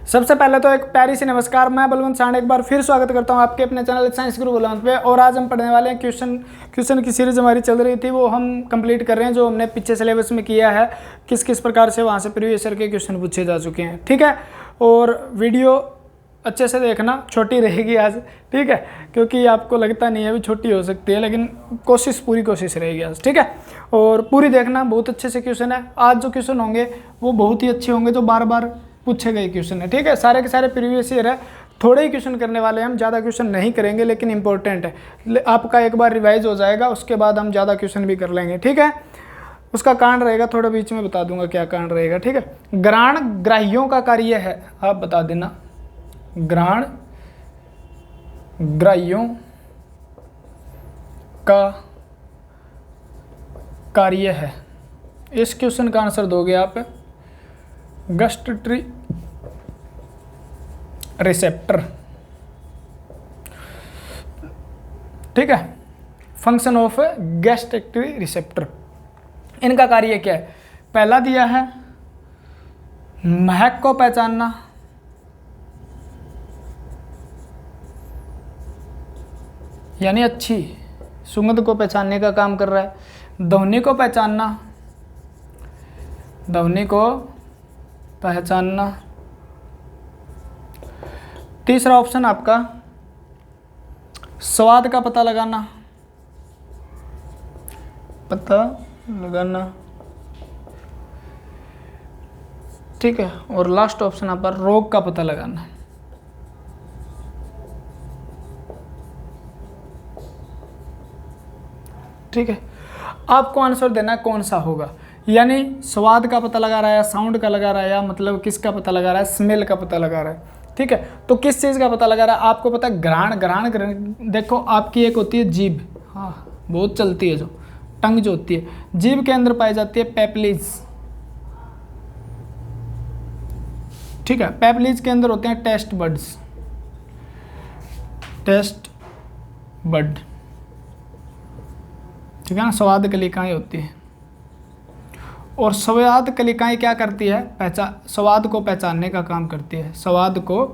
सबसे पहले तो एक प्यारी सी नमस्कार। मैं बलवंत साण एक बार फिर स्वागत करता हूं आपके अपने चैनल साइंस गुरु बलवंत पे। और आज हम पढ़ने वाले हैं क्वेश्चन की सीरीज हमारी चल रही थी, वो हम कंप्लीट कर रहे हैं जो हमने पीछे सिलेबस में किया है, किस किस प्रकार से वहाँ से प्रीवियस ईयर के क्वेश्चन पूछे जा चुके हैं। ठीक है, और वीडियो अच्छे से देखना, छोटी रहेगी आज, ठीक है, क्योंकि आपको लगता नहीं है भी छोटी हो सकती है, लेकिन पूरी कोशिश रहेगी आज, ठीक है। और पूरी देखना, बहुत अच्छे से क्वेश्चन है। आज जो क्वेश्चन होंगे वो बहुत ही अच्छे होंगे, जो बार बार पूछे गए क्वेश्चन है, ठीक है। सारे के सारे प्रीवियस ईयर है, थोड़े ही क्वेश्चन करने वाले हैं हम, ज़्यादा क्वेश्चन नहीं करेंगे, लेकिन इंपॉर्टेंट है, आपका एक बार रिवाइज हो जाएगा, उसके बाद हम ज़्यादा क्वेश्चन भी कर लेंगे, ठीक है। उसका कारण रहेगा, थोड़ा बीच में बता दूंगा क्या कारण रहेगा, ठीक है। ग्रहण ग्राहियों का कार्य है, आप बता देना। ग्रहण ग्राहियों का कार्य है, इस क्वेश्चन का आंसर दोगे आप गस्टरी रिसेप्टर, ठीक है। फंक्शन ऑफ गस्टरी रिसेप्टर, इनका कार्य क्या है? पहला दिया है महक को पहचानना, यानी अच्छी सुगंध को पहचानने का काम कर रहा है। ध्वनि को पहचानना, ध्वनि को पहचानना। तीसरा ऑप्शन आपका स्वाद का पता लगाना, ठीक है। और लास्ट ऑप्शन आप पर रोग का पता लगाना। ठीक है, आपको आंसर देना कौन सा होगा, यानी स्वाद का पता लगा रहा है, साउंड का लगा रहा है, या मतलब किसका पता लगा रहा है, स्मेल का पता लगा रहा है, ठीक है। तो किस चीज़ का पता लगा रहा है आपको पता है? ग्रहण देखो, आपकी एक होती है जीभ, हाँ बहुत चलती है, जो टंग जो होती है, जीभ के अंदर पाई जाती है पेपलीज, ठीक है। पेपलीज के अंदर होते हैं टेस्ट बड, ठीक है ना, स्वाद कलिकाएं होती हैं। और स्वाद कलिकाएं क्या करती है? स्वाद को पहचानने का काम करती है, स्वाद को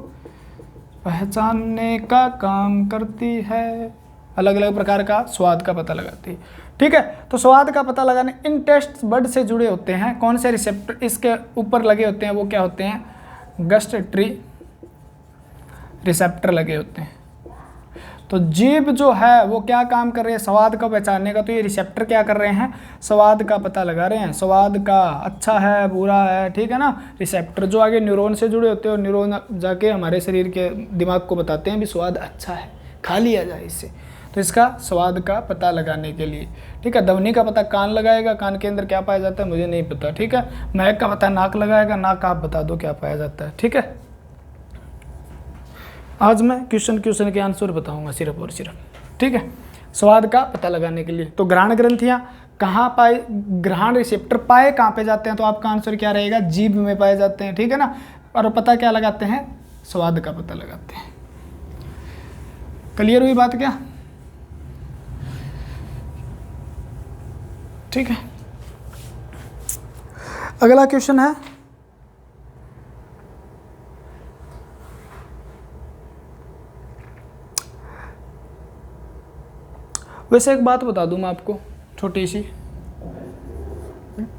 पहचानने का काम करती है, अलग अलग प्रकार का स्वाद का पता लगाती है, ठीक है। तो स्वाद का पता लगाने इन टेस्ट बड से जुड़े होते हैं कौन से रिसेप्टर इसके ऊपर लगे होते हैं? वो क्या होते हैं? गस्टरी रिसेप्टर लगे होते हैं। तो जीभ जो है वो क्या काम कर रही है? स्वाद को पहचानने का। तो ये रिसेप्टर क्या कर रहे हैं? स्वाद का पता लगा रहे हैं, स्वाद का अच्छा है बुरा है, ठीक है ना। रिसेप्टर जो आगे न्यूरॉन से जुड़े होते हैं, और न्यूरॉन जाके हमारे शरीर के दिमाग को बताते हैं भी स्वाद अच्छा है, खा लिया जाए इससे। तो इसका स्वाद का पता लगाने के लिए, ठीक है। ध्वनि का पता कान लगाएगा, कान के अंदर क्या पाया जाता है मुझे नहीं पता, ठीक है। महक का पता नाक लगाएगा, नाक आप बता दो क्या पाया जाता है, ठीक है। आज मैं क्वेश्चन के आंसर बताऊंगा सिर्फ और सिर्फ, ठीक है, स्वाद का पता लगाने के लिए। तो ग्रहण ग्रंथियां कहाँ पाए, ग्रहण रिसेप्टर पाए कहाँ पे जाते हैं? तो आपका आंसर क्या रहेगा? जीभ में पाए जाते हैं, ठीक है ना। और पता क्या लगाते हैं? स्वाद का पता लगाते हैं। क्लियर हुई बात क्या? ठीक है, अगला क्वेश्चन है वैसे एक बात बता दूं मैं आपको छोटी सी,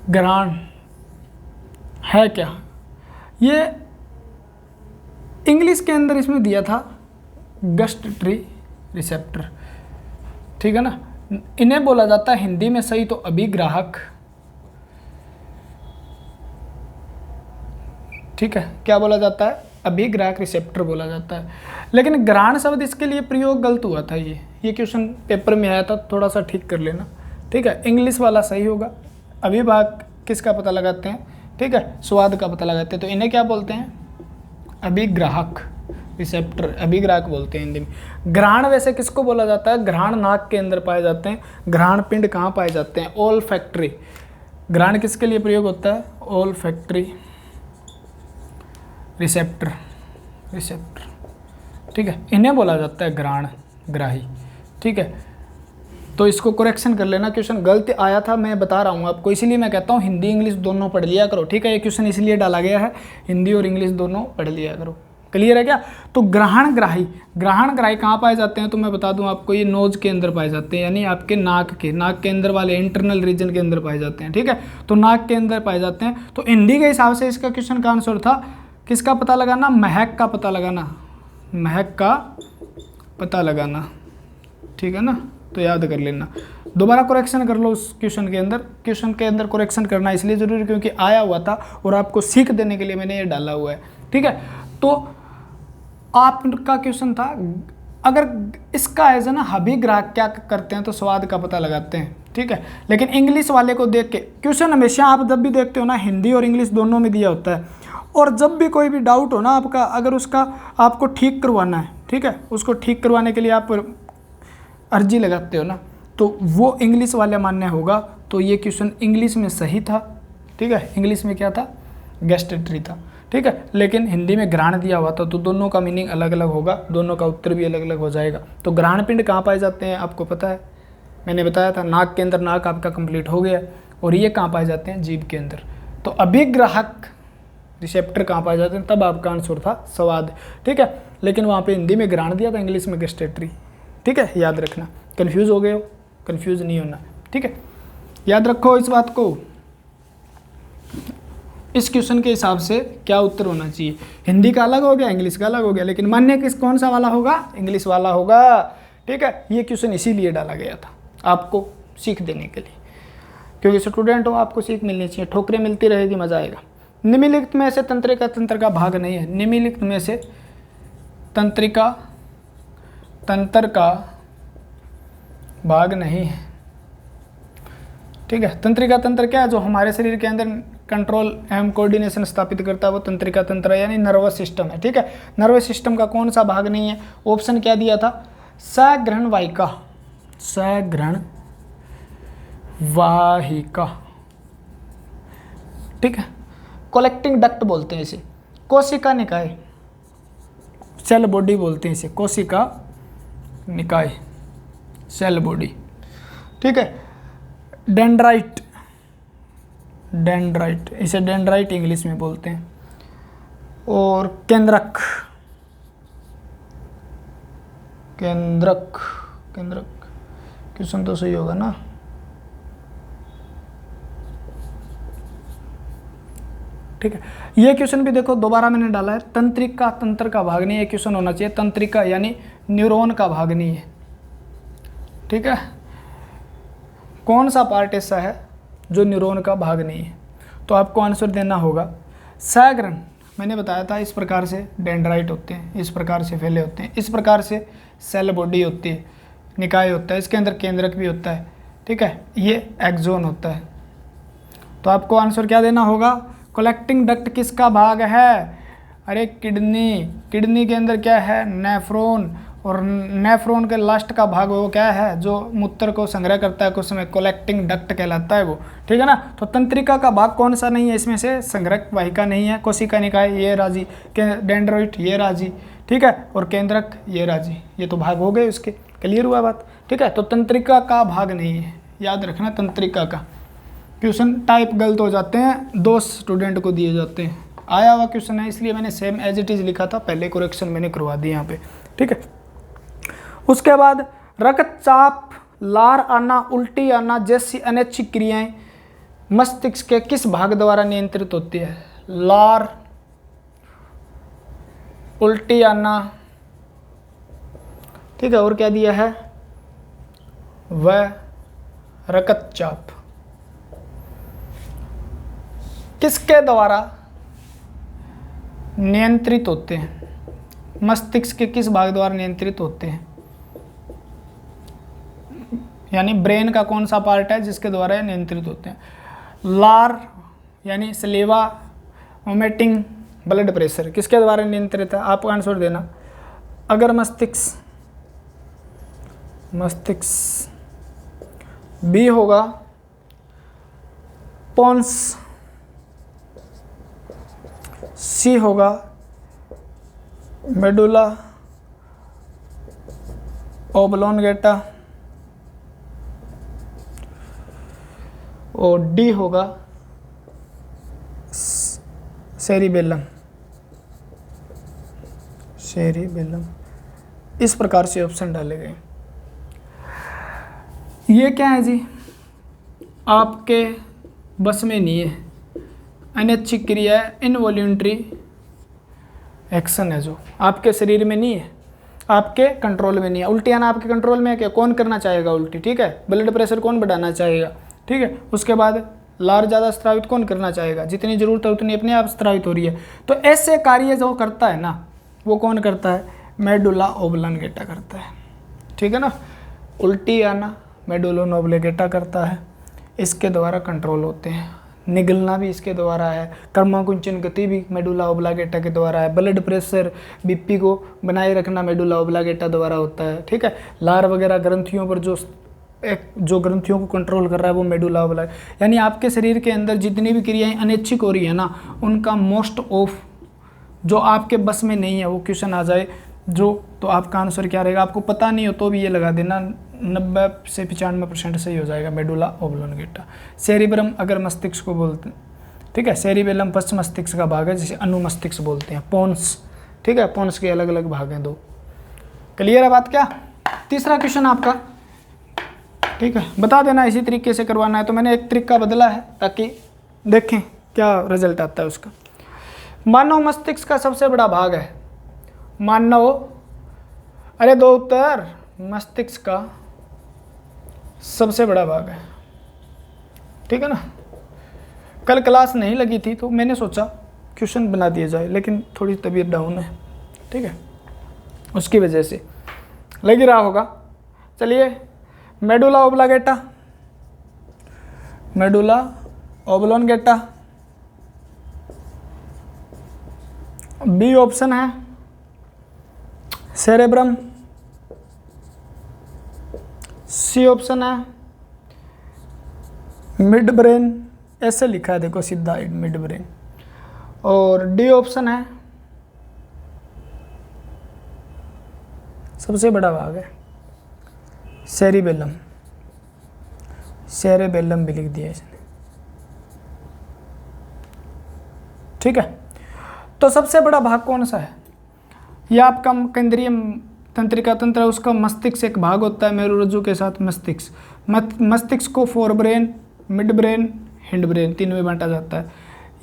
ग्रहण है क्या? ये इंग्लिश के अंदर इसमें दिया था गस्टरी रिसेप्टर, ठीक है ना। इन्हें बोला जाता है हिंदी में सही तो अभिग्राहक, ठीक है। क्या बोला जाता है? अभिग्राहक रिसेप्टर बोला जाता है। लेकिन ग्रहण शब्द इसके लिए प्रयोग गलत हुआ था, ये क्वेश्चन पेपर में आया था, थोड़ा सा ठीक कर लेना, ठीक है। इंग्लिश वाला सही होगा। अभिभाग किसका पता लगाते हैं? ठीक है, स्वाद का पता लगाते हैं। तो इन्हें क्या बोलते हैं? अभिग्राहक रिसेप्टर, अभिग्राहक बोलते हैं हिंदी में। ग्रहण वैसे किसको बोला जाता है? ग्रहण नाक के अंदर पाए जाते हैं। ग्रहण पिंड कहाँ पाए जाते हैं? ओल फैक्ट्री। ग्रहण किसके लिए प्रयोग होता है? ओल फैक्ट्री रिसेप्टर, ठीक है। इन्हें बोला जाता है ग्रहण ग्राही, ठीक है। तो इसको करेक्शन कर लेना, क्वेश्चन गलत आया था मैं बता रहा हूँ आपको, इसीलिए मैं कहता हूँ हिंदी इंग्लिश दोनों पढ़ लिया करो, ठीक है। ये क्वेश्चन इसलिए डाला गया है, हिंदी और इंग्लिश दोनों पढ़ लिया करो। क्लियर है क्या? तो ग्रहण ग्राही कहाँ पाए जाते हैं? तो मैं बता दूं आपको, ये नोज के अंदर पाए जाते हैं, यानी आपके नाक के अंदर वाले इंटरनल रीजन के अंदर पाए जाते हैं, ठीक है। तो नाक के अंदर पाए जाते हैं। तो हिंदी के हिसाब से इसका क्वेश्चन का आंसर था किसका पता लगाना? महक का पता लगाना, महक का पता लगाना, ठीक है ना। तो याद कर लेना, दोबारा करेक्शन कर लो उस क्वेश्चन के अंदर करेक्शन करना इसलिए जरूरी क्योंकि आया हुआ था और आपको सीख देने के लिए मैंने ये डाला हुआ है, ठीक है। तो आपका क्वेश्चन था, अगर इसका एज है ना हबी ग्राहक क्या करते हैं? तो स्वाद का पता लगाते हैं, ठीक है। लेकिन इंग्लिश वाले को देख के क्वेश्चन हमेशा आप जब भी देखते हो ना, हिंदी और इंग्लिश दोनों में दिया होता है, और जब भी कोई भी डाउट हो ना आपका, अगर उसका आपको ठीक करवाना है, ठीक है, उसको ठीक करवाने के लिए आप अर्जी लगाते हो ना, तो वो इंग्लिश वाले मान्य होगा। तो ये क्वेश्चन इंग्लिश में सही था, ठीक है। इंग्लिश में क्या था? गैस्ट्रेटरी था, ठीक है। लेकिन हिंदी में घ्राण दिया हुआ था, तो दोनों का मीनिंग अलग अलग होगा, दोनों का उत्तर भी अलग अलग हो जाएगा। तो घ्राण पिंड कहाँ पाए जाते हैं आपको पता है? मैंने बताया था नाक के अंदर, नाक आपका कंप्लीट हो गया। और ये कहाँ पाए जाते हैं? जीभ के अंदर। तो अभिग्राहक रिसेप्टर कहाँ पाए जाते हैं? तब आपका आंसर था स्वाद, ठीक है। लेकिन वहाँ पे हिंदी में घ्राण दिया था, इंग्लिश में गैस्ट्रेटरी, ठीक है। याद रखना, कन्फ्यूज़ हो गए हो? कन्फ्यूज़ नहीं होना, ठीक है। याद रखो इस बात को। इस क्वेश्चन के हिसाब से क्या उत्तर होना चाहिए? हिंदी का अलग हो गया, इंग्लिश का अलग हो गया, लेकिन मान्य कौन सा वाला होगा? इंग्लिश वाला होगा, ठीक है। ये क्वेश्चन इसीलिए डाला गया था आपको सीख देने के लिए, क्योंकि स्टूडेंट हो, आपको सीख मिलनी चाहिए। ठोकरें मिलती रहेगी, मजा आएगा। निम्नलिखित में से तंत्र का भाग नहीं है। निम्नलिखित में से तंत्र का भाग नहीं है, ठीक है। तंत्रिका तंत्र क्या है? जो हमारे शरीर के अंदर कंट्रोल एवं कोऑर्डिनेशन स्थापित करता है, वो तंत्रिका तंत्र यानी नर्वस सिस्टम है, ठीक है। नर्वस सिस्टम का कौन सा भाग नहीं है? ऑप्शन क्या दिया था? सघ्राण वाहिका, सघ्राण वाहिका, ठीक है। कलेक्टिंग डक्ट बोलते हैं इसे, कोशिका निकाय, सेल बॉडी बोलते हैं इसे, कोशिका निकाय, सेल बॉडी, ठीक है। डेंड्राइट, डेंड्राइट, इसे डेंड्राइट इंग्लिश में बोलते हैं। और केंद्रक, केंद्रक, केंद्रक क्वेश्चन तो सही होगा ना? ठीक है। ये क्वेश्चन भी देखो दोबारा मैंने डाला है, तंत्रिका तंत्र का भाग नहीं है, क्वेश्चन होना चाहिए तंत्रिका यानी न्यूरॉन का भाग नहीं है, ठीक है। कौन सा पार्ट ऐसा है जो न्यूरॉन का भाग नहीं है? तो आपको आंसर देना होगा सघ्राण। मैंने बताया था इस प्रकार से डेंड्राइट होते हैं, इस प्रकार से फैले होते हैं, इस प्रकार से सेल बॉडी होती है, निकाय होता है, इसके अंदर केंद्रक भी होता है, ठीक है। ये एक्सोन होता है। तो आपको आंसर क्या देना होगा? कलेक्टिंग डक्ट किसका भाग है? अरे किडनी, किडनी के अंदर क्या है? नेफ्रॉन, और नेफ्रॉन के लास्ट का भाग वो क्या है? जो मूत्र को संग्रह करता है कुछ समय, कलेक्टिंग डक्ट कहलाता है वो, ठीक है ना। तो तंत्रिका का भाग कौन सा नहीं है इसमें से? संग्रह वाहिका नहीं है, कोशिका निकाय ये राजी, डेंड्रोइट ये राजी, ठीक है, और केंद्रक ये राजी, ये तो भाग हो गए उसके। क्लियर हुआ बात, ठीक है। तो तंत्रिका का भाग नहीं है, याद रखना तंत्रिका का। क्वेश्चन टाइप गलत हो जाते हैं, 2 स्टूडेंट को दिए जाते हैं। आया हुआ क्वेश्चन है इसलिए मैंने सेम एज इट इज़ लिखा था, पहले करेक्शन मैंने करवा दी यहाँ पे, ठीक है। उसके बाद रक्तचाप, लार आना, उल्टी आना जैसी अनैच्छिक क्रियाएं मस्तिष्क के किस भाग द्वारा नियंत्रित होती है? लार, उल्टी आना, ठीक है, और क्या दिया है? वह रक्तचाप किसके द्वारा नियंत्रित होते हैं? मस्तिष्क के किस भाग द्वारा नियंत्रित होते हैं? यानी ब्रेन का कौन सा पार्ट है जिसके द्वारा ये नियंत्रित होते हैं? लार यानी सलेवा, वोमिटिंग, ब्लड प्रेशर किसके द्वारा नियंत्रित है? आप आंसर देना। अगर मस्तिष्क बी होगा, पोन्स, सी होगा मेडुला ओब्लोंगेटा, और डी होगा सेरिबेलम। सेरिबेलम, इस प्रकार से ऑप्शन डाले गए। ये क्या है जी, आपके बस में नहीं है, अनैच्छिक क्रिया है, इनवॉल्यूंटरी एक्शन है जो आपके शरीर में नहीं है, आपके कंट्रोल में नहीं है। उल्टी आना आपके कंट्रोल में है क्या, कौन करना चाहेगा उल्टी, ठीक है। ब्लड प्रेशर कौन बढ़ाना चाहेगा, ठीक है। उसके बाद लार ज़्यादा स्त्रावित कौन करना चाहेगा, जितनी ज़रूरत है उतनी अपने आप स्त्रावित हो रही है। तो ऐसे कार्य जो करता है ना, वो कौन करता है, मेडुला ओब्लांगेटा करता है, ठीक है ना। उल्टी आना मेडुला ओब्लांगेटा करता है, इसके द्वारा कंट्रोल होते हैं। निगलना भी इसके द्वारा है, कर्माकुंचन गति भी मेडुला ओब्लांगेटा के द्वारा है। ब्लड प्रेशर बीपी को बनाए रखना मेडुला ओब्लांगेटा द्वारा होता है, ठीक है। लार वगैरह ग्रंथियों पर जो ग्रंथियों को कंट्रोल कर रहा है वो मेडुला ओब्लांगेटा। यानी आपके शरीर के अंदर जितनी भी क्रियाएं अनैच्छिक हो रही है ना, उनका मोस्ट ऑफ जो आपके बस में नहीं है, वो क्वेश्चन आ जाए जो, तो आपका आंसर क्या रहेगा, आपको पता नहीं हो तो भी ये लगा देना, 90 से 95% सही हो जाएगा, मेडुला ओब्लांगेटा। सेरिब्रम अगर मस्तिष्क को बोलते हैं, ठीक है। सेरिबेलम पश्च मस्तिष्क का भाग है, जिसे अनुमस्तिष्क बोलते हैं। पोन्स, ठीक है, पोन्स के अलग अलग भाग हैं 2। क्लियर है बात क्या। तीसरा क्वेश्चन आपका, ठीक है, बता देना इसी तरीके से करवाना है। तो मैंने एक तरीका बदला है ताकि देखें क्या रिजल्ट आता है उसका। मानव मस्तिष्क का सबसे बड़ा भाग है मानव, अरे 2 उत्तर, मस्तिष्क का सबसे बड़ा भाग है, ठीक है ना। कल क्लास नहीं लगी थी तो मैंने सोचा क्वेश्चन बना दिया जाए, लेकिन थोड़ी तबीयत डाउन है, ठीक है, उसकी वजह से लग ही रहा होगा। चलिए, medulla oblongata, medulla oblongata B option है। सेरेब्रम सी ऑप्शन है। मिड ब्रेन, ऐसे लिखा है देखो सीधा मिड ब्रेन, और डी ऑप्शन है सबसे बड़ा भाग है सेरिबेलम। सेरेबेलम भी लिख दिया इसने, ठीक है। तो सबसे बड़ा भाग कौन सा है, यह आपका केंद्रीय तंत्रिका तंत्र है, उसका मस्तिष्क एक भाग होता है मेरुरज्जु के साथ मस्तिष्क। मस्तिष्क को fore brain, mid brain, hind brain 3 में बांटा जाता है।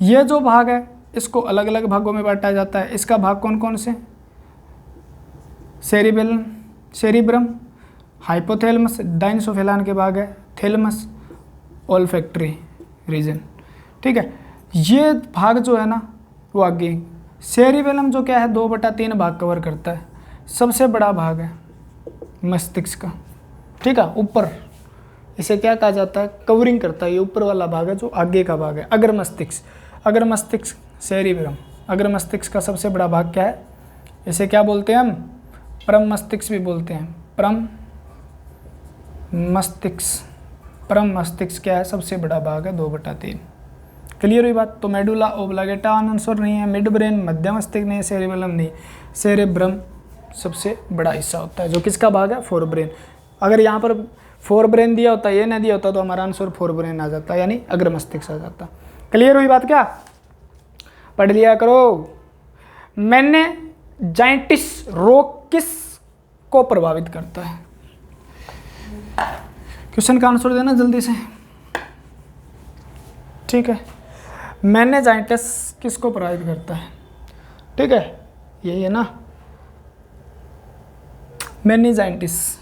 यह जो भाग है इसको अलग अलग भागों में बांटा जाता है। इसका भाग कौन कौन से, सेरिबेलम, सेरिब्रम, हाइपोथैलेमस, डाइनसोफेलान के भाग है, थैलेमस, ओल्फैक्टरी रीजन, ठीक है। ये भाग जो है ना वो आगे, सेरिबेलम जो क्या है 2/3 भाग कवर करता है, सबसे बड़ा भाग है मस्तिष्क का, ठीक है। ऊपर इसे क्या कहा जाता है, कवरिंग करता है, ये ऊपर वाला भाग है जो आगे का भाग है। अगर मस्तिष्क सेरिबेलम, अगर मस्तिष्क का सबसे बड़ा भाग क्या है, इसे क्या बोलते हैं हम, परम मस्तिष्क भी बोलते हैं। परम मस्तिष्क क्या है, सबसे बड़ा भाग है 2/3। क्लियर हुई बात। तो मेडुला ओब्लांगेटा आंसर नहीं है, मिड ब्रेन, मध्य मस्तिष्क नहीं, सेरिबेलम नहीं, सेरेब्रम सबसे बड़ा हिस्सा होता है, जो किसका भाग है, फोर ब्रेन। अगर यहाँ पर फोर ब्रेन दिया होता, ये नहीं दिया होता, तो हमारा आंसर फोर ब्रेन आ जाता, यानी अग्र मस्तिष्क आ जाता। क्लियर हुई बात क्या, पढ़ लिया करो। मेनिंजाइटिस रोग किस को प्रभावित करता है, क्वेश्चन का आंसर देना जल्दी से, ठीक है। मेनिंजाइटिस किसको प्रभावित करता है, ठीक है, यही है ना, मेनिंजाइटिस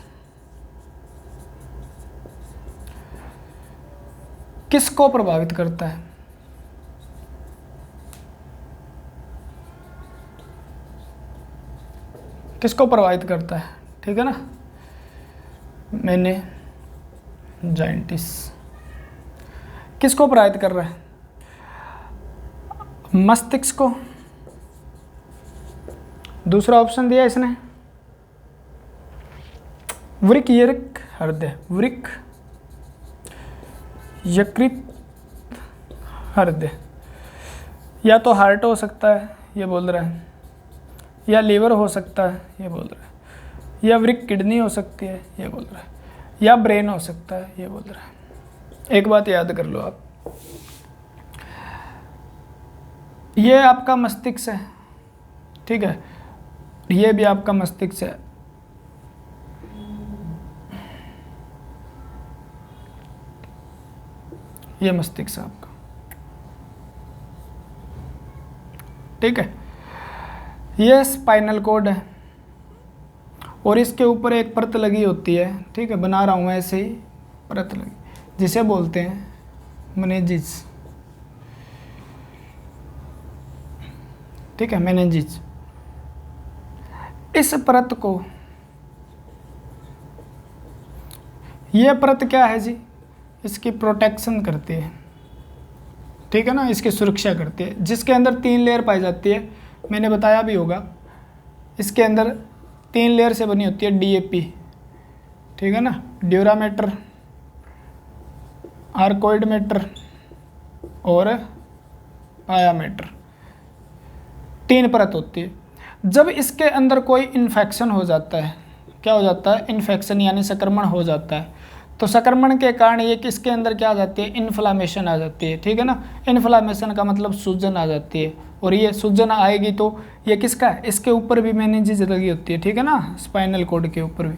किसको प्रभावित करता है, किसको प्रभावित करता है, ठीक है ना। मेनिंजाइटिस किसको प्रभावित कर रहा है, मस्तिष्क को। दूसरा ऑप्शन दिया इसने वृक्क, यकृत, हृदय, वृक्क, यकृत, हृदय, या तो हार्ट हो सकता है ये बोल रहा है, या लीवर हो सकता है ये बोल रहा है, या वृक्क किडनी हो सकती है ये बोल रहा है, या ब्रेन हो सकता है ये बोल रहा है। एक बात याद कर लो आप, ये आपका मस्तिष्क है, ठीक है, ये भी आपका मस्तिष्क है, ये मस्तिष्क है आपका, ठीक है। ये स्पाइनल कॉर्ड है और इसके ऊपर एक परत लगी होती है, ठीक है, बना रहा हूँ ऐसे ही परत लगी, जिसे बोलते हैं मेनिंजेस, ठीक है, मेनिंजेस। इस परत को, ये परत क्या है जी, इसकी प्रोटेक्शन करती है, ठीक है ना, इसकी सुरक्षा करती है, जिसके अंदर 3 लेयर पाई जाती है, मैंने बताया भी होगा। इसके अंदर 3 लेयर से बनी होती है डीएपी, ठीक है ना, ड्यूरामेटर, आर्कोइड मैटर और आयामेटर, 3 परत होती है। जब इसके अंदर कोई इन्फेक्शन हो जाता है, क्या हो जाता है, इन्फेक्शन यानी संक्रमण हो जाता है, तो संक्रमण के कारण ये किसके अंदर क्या आ जाती है, इन्फ्लामेशन आ जाती है, ठीक है ना। इन्फ्लामेशन का मतलब सूजन आ जाती है, और ये सूजन आएगी तो ये किसका है, इसके ऊपर भी मेनिंजेस लगी होती है, ठीक है ना, स्पाइनल कॉर्ड के ऊपर भी,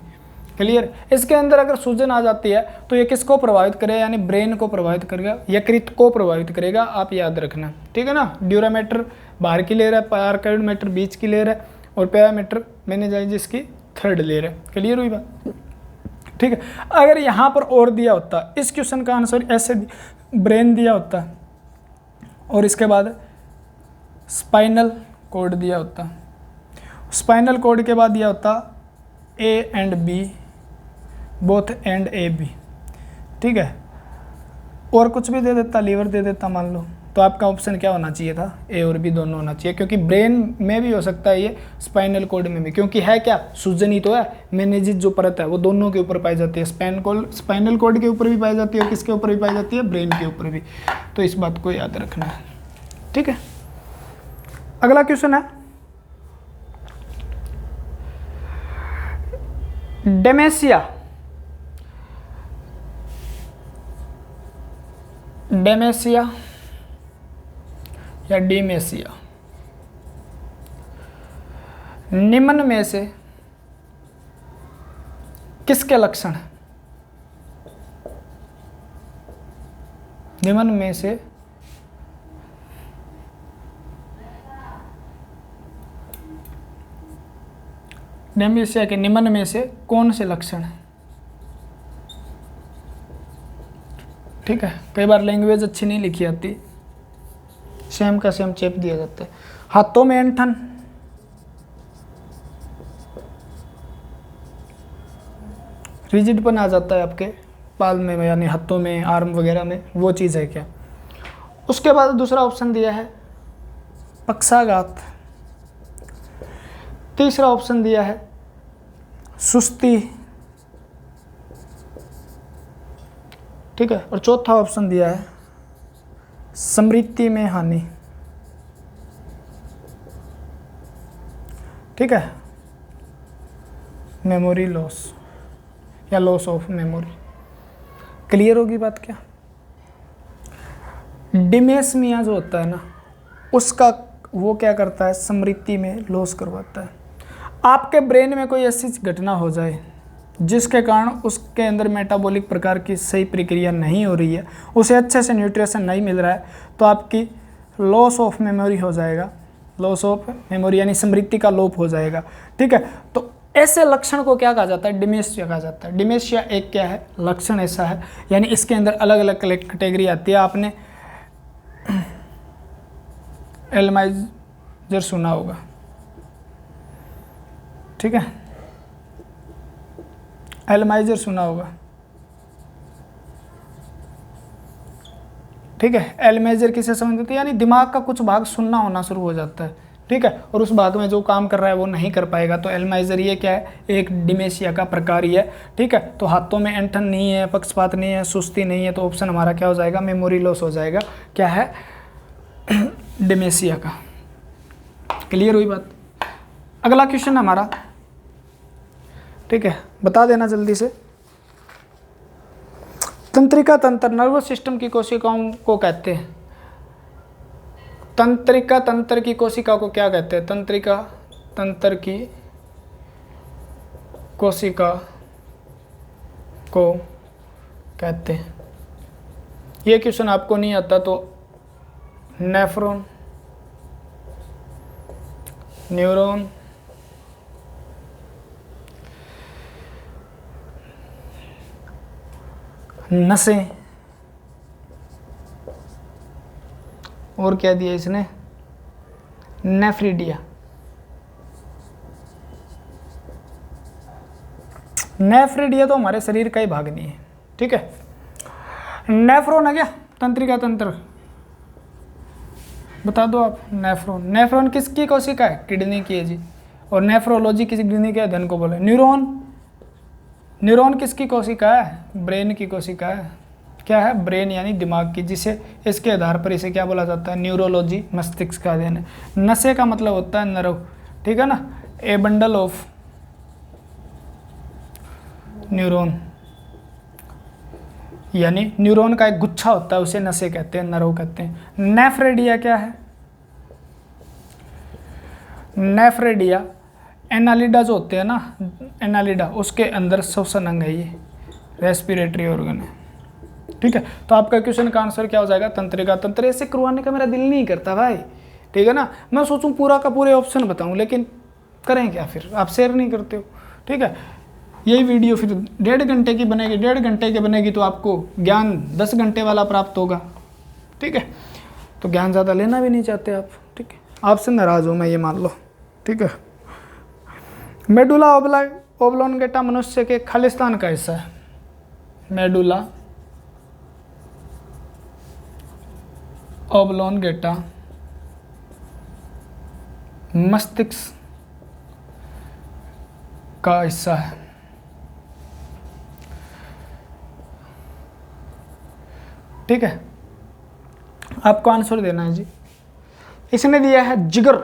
क्लियर। इसके अंदर अगर सूजन आ जाती है तो ये किसको प्रभावित करेगा, यानी ब्रेन को प्रभावित करेगा, यकृत को प्रभावित करेगा, आप याद रखना, ठीक है ना। ड्यूरामेटर बाहर की लेयर है, आर्कोइड मैटर बीच की लेयर है, और पैरामीटर मेनिंजेस की 3rd लेयर है, क्लियर हुई बात, ठीक है। अगर यहाँ पर और दिया होता, इस क्वेश्चन का आंसर ऐसे ब्रेन दिया होता और इसके बाद स्पाइनल कॉर्ड दिया होता, स्पाइनल कॉर्ड के बाद दिया होता A and B, both and A B, ठीक है, और कुछ भी दे देता, लीवर दे देता मान लो, तो आपका ऑप्शन क्या होना चाहिए था, ए और बी दोनों होना चाहिए, क्योंकि ब्रेन में भी हो सकता है ये, स्पाइनल कॉर्ड में भी, क्योंकि है क्या, सूजन ही तो है, मेनिंजेस जो परत है वो दोनों के ऊपर पाई जाती है, स्पाइनल कॉर्ड के ऊपर भी पाई जाती है और किसके ऊपर भी पाई जाती है, ब्रेन के ऊपर भी, तो इस बात को याद रखना है, ठीक है। अगला क्वेश्चन है डेमेंशिया, डेमेंशिया या डिमेंशिया, निम्न में से किसके लक्षण हैं, निम्न में से डेमेंशिया के निम्न में से कौन से लक्षण हैं, ठीक है। कई बार लैंग्वेज अच्छी नहीं लिखी आती, सेम का सेम चेप दिया जाता है। हाथों में ऐंठन, रिजिडपन आ जाता है आपके पाल में, यानी हाथों में, आर्म वगैरह में, वो चीज़ है क्या। उसके बाद दूसरा ऑप्शन दिया है पक्षाघात, तीसरा ऑप्शन दिया है सुस्ती, ठीक है, और चौथा ऑप्शन दिया है स्मृति में हानि, ठीक है, मेमोरी लॉस या लॉस ऑफ मेमोरी, क्लियर होगी बात क्या। डिमेंशिया जो होता है ना, उसका वो क्या करता है, स्मृति में लॉस करवाता है। आपके ब्रेन में कोई ऐसी घटना हो जाए जिसके कारण उसके अंदर मेटाबॉलिक प्रकार की सही प्रक्रिया नहीं हो रही है, उसे अच्छे से न्यूट्रिशन नहीं मिल रहा है, तो आपकी लॉस ऑफ मेमोरी हो जाएगा, लॉस ऑफ मेमोरी यानी स्मृति का लोप हो जाएगा, ठीक है। तो ऐसे लक्षण को क्या कहा जाता है, डिमेंशिया कहा जाता है। डिमेंशिया एक क्या है, लक्षण ऐसा है, यानी इसके अंदर अलग अलग कैटेगरी आती है। आपने एल्जाइमर सुना होगा, ठीक है, एल्जाइमर सुना होगा, ठीक है। एल्जाइमर किसे संबंधित है, यानी दिमाग का कुछ भाग सुनना होना शुरू हो जाता है, ठीक है, और उस भाग में जो काम कर रहा है वो नहीं कर पाएगा, तो एल्जाइमर ये क्या है, एक डिमेंशिया का प्रकार ही है, ठीक है। तो हाथों में ऐंठन नहीं है, पक्षपात नहीं है, सुस्ती नहीं है, तो ऑप्शन हमारा क्या हो जाएगा, मेमोरी लॉस हो जाएगा, क्या है, डिमेंशिया का। क्लियर हुई बात। अगला क्वेश्चन हमारा, ठीक है, बता देना जल्दी से। तंत्रिका तंत्र नर्वस सिस्टम की कोशिकाओं को कहते हैं। तंत्रिका तंत्र की कोशिका को क्या कहते हैं? तंत्रिका तंत्र की कोशिका को कहते हैं। ये क्वेश्चन आपको नहीं आता तो नेफ्रॉन, न्यूरॉन, नसें, और क्या दिया इसने? नेफ्रिडिया। नेफ्रिडिया तो हमारे शरीर का ही भाग नहीं है, ठीक है। नेफ्रॉन है क्या तंत्रिका तंत्र? बता दो आप। नेफ्रॉन, नेफ्रॉन किसकी कोशिका है? किडनी की है जी। और नेफ्रोलॉजी किस किडनी के अध्ययन को बोले? न्यूरॉन, न्यूरॉन किसकी कोशिका है? ब्रेन की कोशिका है। क्या है? ब्रेन यानी दिमाग की, जिसे इसके आधार पर इसे क्या बोला जाता है? न्यूरोलॉजी, मस्तिष्क का अध्ययन है। नसे का मतलब होता है नर्व, ठीक है ना। ए बंडल ऑफ न्यूरॉन, यानी न्यूरॉन का एक गुच्छा होता है, उसे नसे कहते हैं, नर्व कहते हैं। नेफ्रेडिया क्या है? नेफ्रेडिया एनालिडा जो होते हैं ना, एनालिडा, उसके अंदर श्वसन अंग है, ये रेस्पिरेटरी ऑर्गन है, ठीक है। तो आपका क्वेश्चन का आंसर क्या हो जाएगा? तंत्रिका तंत्र। ऐसे करवाने का मेरा दिल नहीं करता भाई, ठीक है ना। मैं सोचूं पूरा का पूरे ऑप्शन बताऊं, लेकिन करें क्या फिर, आप शेयर नहीं करते हो, ठीक है। यही वीडियो फिर 1.5 घंटे की बनेगी, 1.5 घंटे की बनेगी तो आपको ज्ञान 10 घंटे वाला प्राप्त होगा, ठीक है। तो ज्ञान ज़्यादा लेना भी नहीं चाहते आप, ठीक है। आपसे नाराज़ हूँ मैं, ये मान लो, ठीक है। मेडुला ओब्लोंगेटा मनुष्य के खालिस्तान का हिस्सा है। मेडुला ओब्लोंगेटा मस्तिष्क का हिस्सा है, ठीक है। आपको आंसर देना है जी। इसने दिया है जिगर।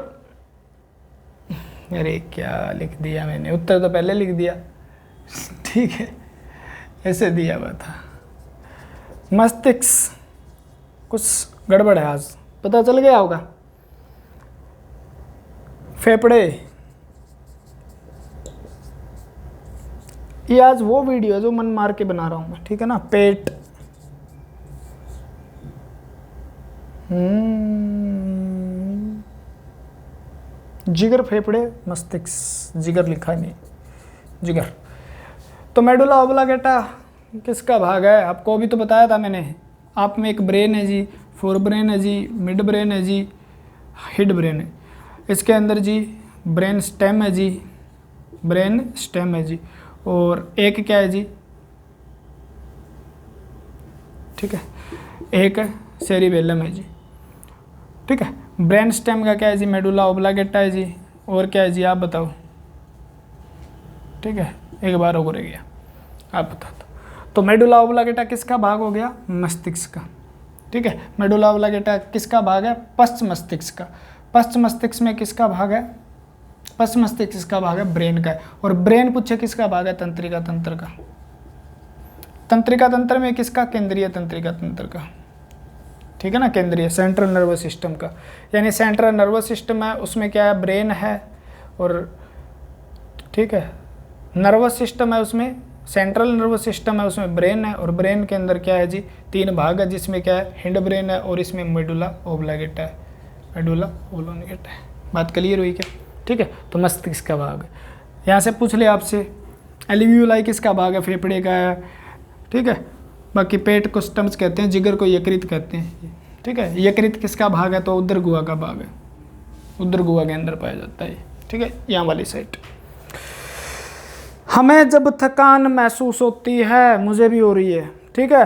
अरे क्या लिख दिया मैंने, उत्तर तो पहले लिख दिया, ठीक है। ऐसे दिया हुआ था। मस्तिष्क, कुछ गड़बड़ है आज, पता चल गया होगा। फेफड़े, ये आज वो वीडियो है जो मन मार के बना रहा हूं मैं, ठीक है ना। पेट, जिगर, फेफड़े, मस्तिष्क, जिगर लिखा नहीं, जिगर। तो मेडुला ओब्लोंगेटा किसका भाग है? आपको अभी तो बताया था मैंने। आप में एक ब्रेन है जी, फोर ब्रेन है जी, मिड ब्रेन है जी, हिड ब्रेन है। इसके अंदर जी ब्रेन स्टेम है जी, ब्रेन स्टेम है जी, और एक क्या है जी, ठीक है, एक सेरिबेलम है जी, ठीक है। ब्रेन स्टेम का क्या है जी? मेडुला ओब्लोंगेटा है जी, और क्या है जी आप बताओ, ठीक है। एक बार और रह गया, आप बता दो। तो मेडुला ओब्लोंगेटा किसका भाग हो गया? मस्तिष्क का, ठीक है। मेडुला ओब्लोंगेटा किसका भाग है? पश्च मस्तिष्क का। पश्च मस्तिष्क में किसका भाग है? पश्च मस्तिष्क का भाग है ब्रेन का है। और ब्रेन पूछे किसका भाग है? तंत्रिका तंत्र का। तंत्रिका तंत्र में किसका? केंद्रीय तंत्रिका तंत्र का, ठीक है ना। केंद्रीय, सेंट्रल नर्वस सिस्टम का, यानी सेंट्रल नर्वस सिस्टम है, उसमें क्या है? ब्रेन है, और ठीक है, नर्वस सिस्टम है, उसमें सेंट्रल नर्वस सिस्टम है, उसमें ब्रेन है, और ब्रेन के अंदर क्या है जी? 3 भाग है, जिसमें क्या है? हिंड ब्रेन है, और इसमें मेडुला ओब्लोंगेटा है, मेडुला ओब्लोंगेटा है। बात क्लियर हुई क्या? ठीक है। तो मस्तिष्क का भाग, यहाँ से पूछ ले आपसे एल्वियोलाई किसका भाग है? फेफड़े का है, ठीक है। बाकी पेट को स्टम्स कहते हैं, जिगर को यकृत कहते हैं, ठीक है। यकृत किसका भाग है? तो उदर गुहा का भाग है, उदर गुहा के अंदर पाया जाता है, ठीक है, यहाँ वाली साइड। हमें जब थकान महसूस होती है, मुझे भी हो रही है, ठीक है,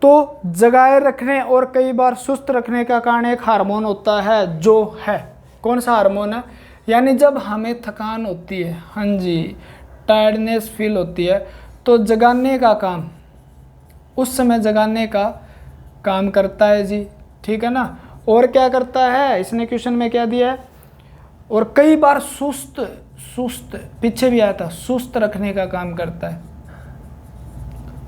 तो जगाए रखने और कई बार सुस्त रखने का कारण एक हार्मोन होता है, जो है कौन सा हार्मोन है? यानी जब हमें थकान होती है, हाँ जी, टायर्डनेस फील होती है, तो जगाने का काम, उस समय जगाने का काम करता है जी, ठीक है ना। और क्या करता है? इसने क्वेश्चन में क्या दिया है? और कई बार सुस्त, पीछे भी आया था, सुस्त रखने का काम करता है,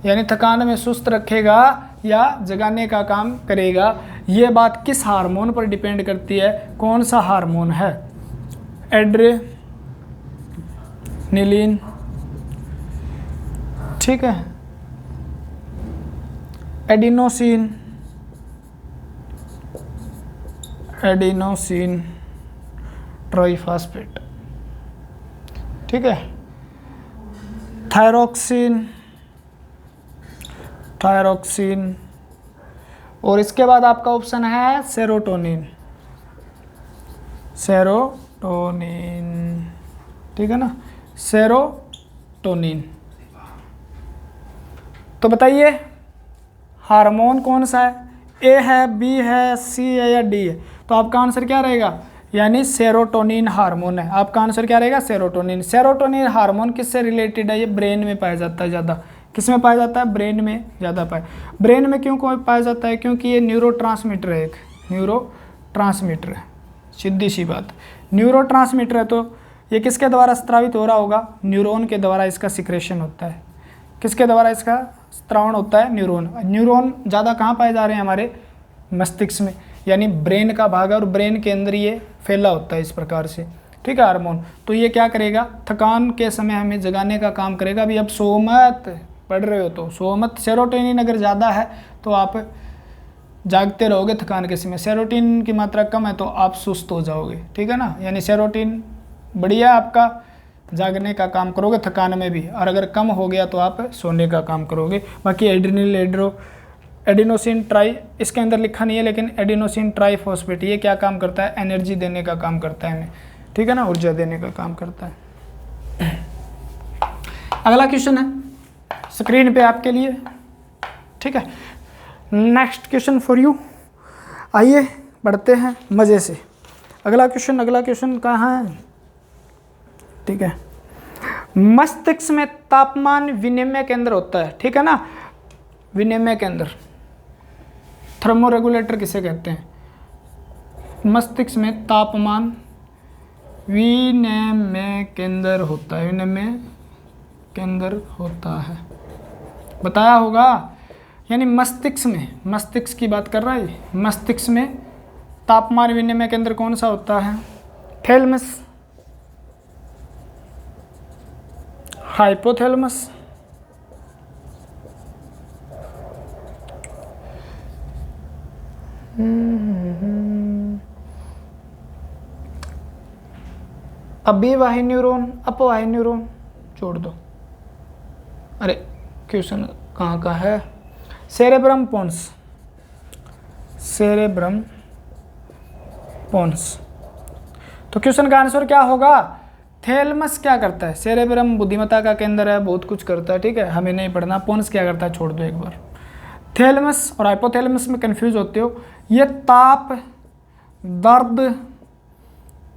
यानी थकान में सुस्त रखेगा या जगाने का काम करेगा। ये बात किस हार्मोन पर डिपेंड करती है, कौन सा हार्मोन है? एड्रेनलिन, ठीक है, एडिनोसिन, एडिनोसिन ट्राइफॉस्फेट, ठीक है, थायरोक्सिन, थायरोक्सिन, और इसके बाद आपका ऑप्शन है सेरोटोनिन, सेरोटोनिन, ठीक है ना, सेरोटोनिन। तो बताइए हार्मोन कौन सा है? ए है, बी है, सी है या डी है? तो आपका आंसर क्या रहेगा? यानी सेरोटोनिन हार्मोन है। आपका आंसर क्या रहेगा? सेरोटोनिन। सेरोटोनिन हार्मोन किससे रिलेटेड है? ये ब्रेन में पाया जाता है ज़्यादा। किस में पाया जाता है? ब्रेन में ज़्यादा पाया। ब्रेन में क्यों पाया जाता है? क्योंकि ये न्यूरोट्रांसमीटर है, एक न्यूरोट्रांसमीटर है, सीधी सी बात। न्यूरोट्रांसमीटर है तो ये किसके द्वारा स्रावित हो रहा होगा? न्यूरॉन के द्वारा इसका सिक्रेशन होता है। किसके द्वारा इसका स्रावण होता है? न्यूरॉन। न्यूरॉन ज़्यादा कहाँ पाए जा रहे हैं? हमारे मस्तिष्क में, यानी ब्रेन का भाग है और ब्रेन के अंदर ये फैला होता है इस प्रकार से, ठीक है, हार्मोन। तो ये क्या करेगा? थकान के समय हमें जगाने का काम करेगा। अभी अब सो मत, पढ़ रहे हो तो सो मत। सेरोटोनिन अगर ज़्यादा है तो आप जागते रहोगे थकान के समय, सेरोटोनिन की मात्रा कम है तो आप सुस्त हो जाओगे, ठीक है ना। यानी सेरोटोनिन बढ़िया, आपका जागने का काम करोगे थकान में भी, और अगर कम हो गया तो आप सोने का काम करोगे। बाकी एडिनोसिन ट्राई, इसके अंदर लिखा नहीं है लेकिन एडिनोसिन ट्राइफॉस्फेट ये क्या काम करता है? एनर्जी देने का काम करता है हमें, ठीक है ना, ऊर्जा देने का काम करता है। अगला क्वेश्चन है स्क्रीन पे आपके लिए, ठीक है, नेक्स्ट क्वेश्चन फॉर यू। आइए बढ़ते हैं मज़े से। अगला क्वेश्चन कहाँ है? ठीक है, मस्तिष्क में तापमान विनिमय केंद्र होता है, ठीक है ना, विनिमय केंद्र, थर्मोरेगुलेटर किसे कहते हैं? मस्तिष्क में तापमान विनिमय केंद्र होता है, विनिमय केंद्र होता है, बताया होगा। यानी मस्तिष्क की बात कर रहा है। मस्तिष्क में तापमान विनिमय केंद्र कौन सा होता है? थैलेमस, हाइपोथैलेमस, अभिवाही न्यूरॉन, अपवाही न्यूरॉन, छोड़ दो। अरे क्वेश्चन कहाँ का है? Cerebrum pons, cerebrum pons. तो क्वेश्चन का आंसर क्या होगा? थैलेमस क्या करता है? सेरेब्रम बुद्धिमत्ता का केंद्र है, बहुत कुछ करता है, ठीक है, हमें नहीं पढ़ना। पोन्स क्या करता है? छोड़ दो एक बार। थैलेमस और हाइपोथैलेमस में कंफ्यूज होते हो। ये ताप, दर्द,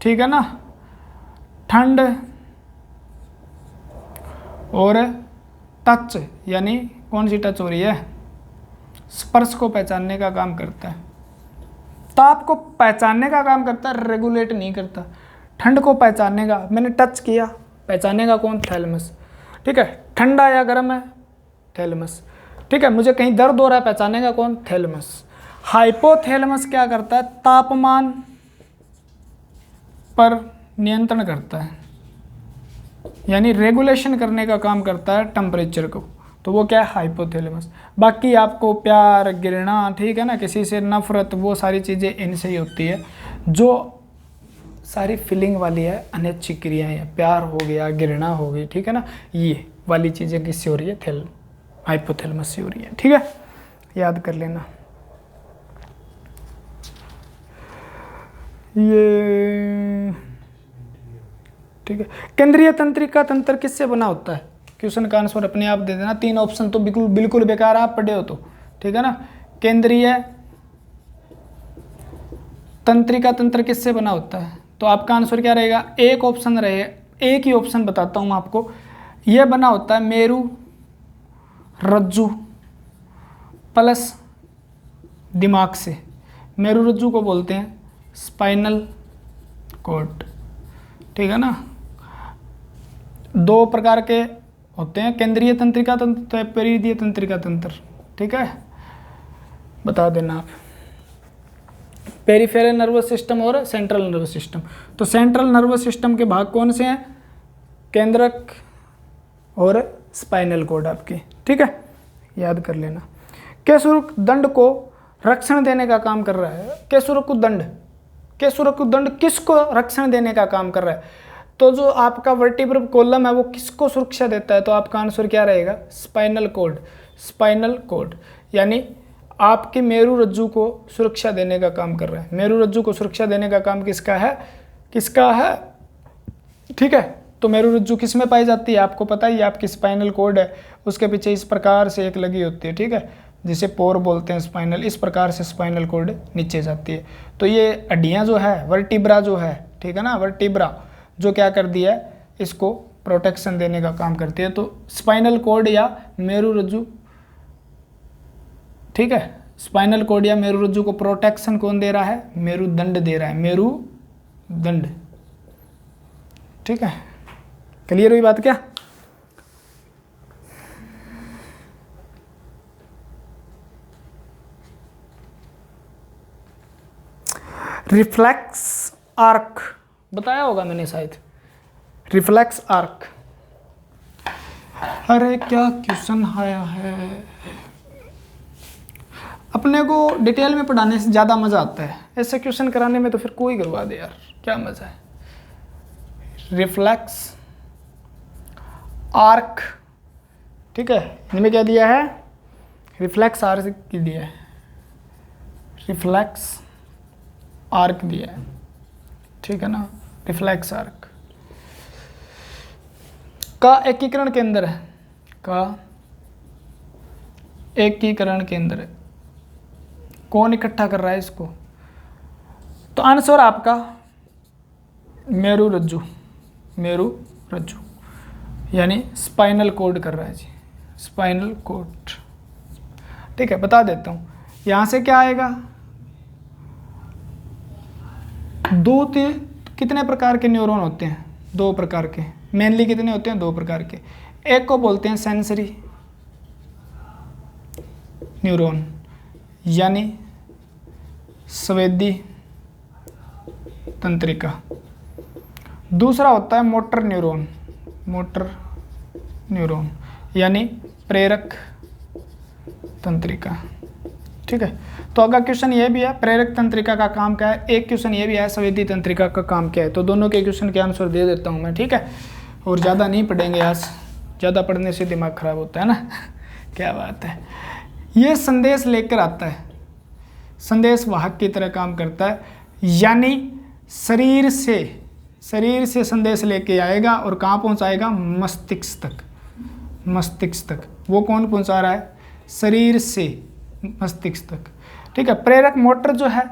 ठीक है ना, ठंड और टच, यानी कौन सी टच हो रही है? स्पर्श को पहचानने का काम करता है। ताप को पहचानने का काम करता है, रेगुलेट नहीं करता। ठंड को पहचानने का, मैंने टच किया, पहचानने का कौन? थैलेमस, ठीक है। ठंडा या गर्म है? थैलेमस, ठीक है। मुझे कहीं दर्द हो रहा है, पहचानने का कौन? थैलेमस। हाइपोथैलेमस क्या करता है? तापमान पर नियंत्रण करता है, यानी रेगुलेशन करने का काम करता है टेम्परेचर को, तो वो क्या है? हाइपोथैलेमस। बाकी आपको प्यार, घृणा, ठीक है ना, किसी से नफरत, वो सारी चीज़ें इनसे ही होती है। जो सारी फीलिंग वाली है, अनैच्छिक क्रियाएं हैं, प्यार हो गया, घृणा हो गई, ठीक है ना, ये वाली चीज़ें किससे हो रही है? हाइपोथैलेमस से हो रही है, ठीक है, याद कर लेना। ये ठीक है। केंद्रीय तंत्रिका तंत्र किससे बना होता है? क्वेश्चन का आंसर अपने आप दे देना। 3 ऑप्शन तो बिल्कुल बेकार, आप पढ़े हो तो, ठीक है ना। केंद्रीय तंत्रिका तंत्र किससे बना होता है? तो आपका आंसर क्या रहेगा? एक ऑप्शन रहे, एक ही ऑप्शन बताता हूँ आपको। यह बना होता है मेरु रज्जु प्लस दिमाग से। मेरु रज्जु को बोलते हैं स्पाइनल कॉर्ड, ठीक है ना। 2 प्रकार के होते हैं, केंद्रीय तंत्रिका तंत्र, परिधीय तंत्रिका तंत्र। ठीक है, बता देना आप। पेरिफेरल नर्वस सिस्टम और सेंट्रल नर्वस सिस्टम। तो सेंट्रल नर्वस सिस्टम के भाग कौन से हैं? केंद्रक और स्पाइनल कॉर्ड आपके। ठीक है, याद कर लेना। केशुरुक दंड को रक्षण देने का काम कर रहा है। केशुरुक दंड, केशुरुक दंड किसको रक्षण देने का काम कर रहा है? तो जो आपका वर्टिब्रल कॉलम है वो किसको सुरक्षा देता है? तो आपका आंसर क्या रहेगा? Spinal cord. स्पाइनल कॉर्ड यानी आपकी मेरु रज्जु को सुरक्षा देने का काम कर रहा है। मेरु रज्जु को सुरक्षा देने का काम किसका है? किसका है? ठीक है, तो मेरु रज्जु किस में पाई जाती है? आपको पता ही, आपकी स्पाइनल कॉर्ड है, उसके पीछे इस प्रकार से एक लगी होती है। ठीक है, जिसे पोर बोलते हैं स्पाइनल, इस प्रकार से स्पाइनल कॉर्ड नीचे जाती है। तो ये हड्डियाँ जो है, वर्टिब्रा जो है, ठीक है ना, वर्टिब्रा जो क्या कर दिया है, इसको प्रोटेक्शन देने का काम करती है। तो स्पाइनल कॉर्ड या मेरु रज्जु, ठीक है, स्पाइनल कॉर्ड या मेरुरज्जु को प्रोटेक्शन कौन दे रहा है? मेरुदंड दे रहा है, मेरुदंड। ठीक है, क्लियर हुई बात क्या? रिफ्लेक्स आर्क बताया होगा मैंने शायद, रिफ्लेक्स आर्क। अरे क्या क्वेश्चन आया है, अपने को डिटेल में पढ़ाने से ज़्यादा मज़ा आता है, ऐसे क्वेश्चन कराने में तो फिर कोई करवा दे यार, क्या मज़ा है। रिफ्लेक्स आर्क, ठीक है, इनमें क्या दिया है? रिफ्लेक्स आर्क दिया है, रिफ्लेक्स आर्क दिया है, ठीक है ना। रिफ्लेक्स आर्क का एकीकरण केंद्र है, का एकीकरण केंद्र है। कौन इकट्ठा कर रहा है इसको? तो आंसर आपका मेरुरज्जु, मेरुरज्जु यानी स्पाइनल कॉर्ड कर रहा है जी, स्पाइनल कॉर्ड। ठीक है, बता देता हूँ, यहाँ से क्या आएगा? कितने प्रकार के न्यूरॉन होते हैं? 2 प्रकार के, मेनली कितने होते हैं? 2 प्रकार के। एक को बोलते हैं सेंसरी न्यूरॉन यानी संवेदी तंत्रिका। दूसरा होता है मोटर न्यूरॉन, मोटर न्यूरॉन यानी प्रेरक तंत्रिका। ठीक है, तो अगला क्वेश्चन ये भी है, प्रेरक तंत्रिका का काम क्या है? एक क्वेश्चन ये भी है, संवेदी तंत्रिका का काम क्या है? तो दोनों के क्वेश्चन के आंसर दे देता हूँ मैं, ठीक है। और ज़्यादा नहीं पढ़ेंगे आज, ज़्यादा पढ़ने से दिमाग खराब होता है ना क्या बात है। ये संदेश लेकर आता है, संदेश वाहक की तरह काम करता है, यानी शरीर से संदेश लेके आएगा और कहाँ पहुँचाएगा? मस्तिष्क तक, मस्तिष्क तक। वो कौन पहुँचा रहा है? शरीर से मस्तिष्क तक। ठीक है, प्रेरक मोटर जो है